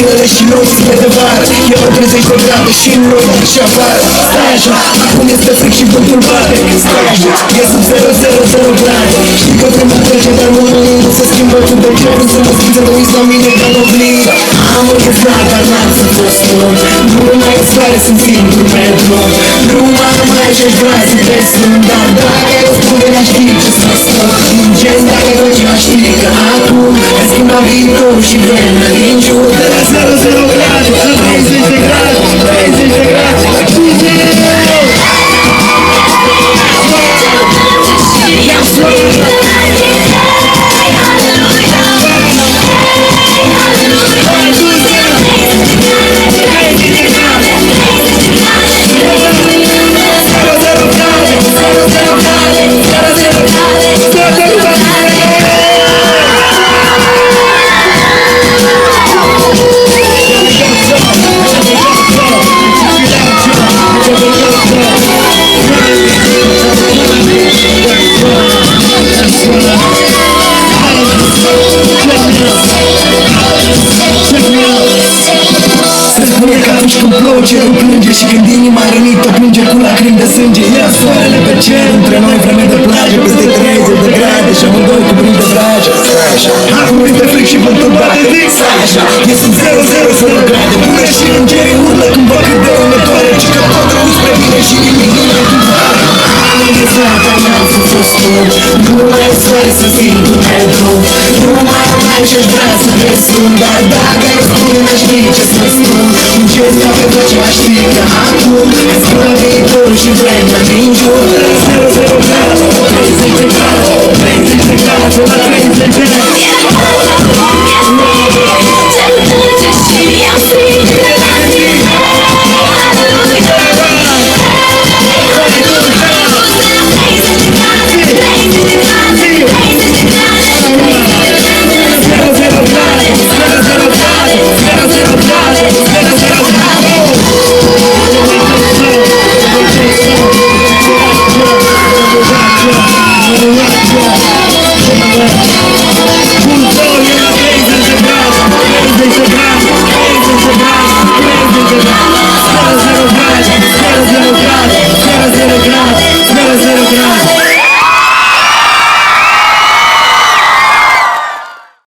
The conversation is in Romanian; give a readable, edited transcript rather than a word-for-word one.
zilele și nopțile de vară. E la 30 de grade și în noi și afară. Stai așa, acum este fric și vântul bate. Stai așa, e sub 000 grade. Știi că vremea trece, dar nu se schimbă. Tu de ce vrei să mă schimbi, să uiți la mine ca o oblidă. Am încheflat, dar n-am să fost om. Nu mai soare, sunt singur pe drum. Nu mai aș vrea să te sun, dar dacă eu spune, n-aș ști ce să spun. Gen, dacă tot ce aș ști că acum e schimba viitorul și vremea din jur. De la 0 grade, 30 de grade, 30 de grade, 30 de grade. Când plouă, cerul plânge și când inima rănită plânge cu lacrimi de sânge. Ia soarele pe cer, între noi vreme de plajă, peste 30 de grade și amândoi cu brin de vrajă. Stai așa, acum este fric și vântul bate. Stai așa, e sub 000 grade. Pune și îngerii urlă când văd cât de următoare, ci că tot rău spre bine și nimic nu mai tulbare. Am înghețat, dar n-am să ți-o spun. Nu mai soare să singur pe drum. Nu mai și-aș vrea să te sun, dar dacă îi spune n-aș ști ce să spun. Încerc ca pe tot ce aș ști că acum îți spune viitorul și vremea din jur. 0 grade, 30 de grade, 30 de grade, la 30 de grade. Zero grade,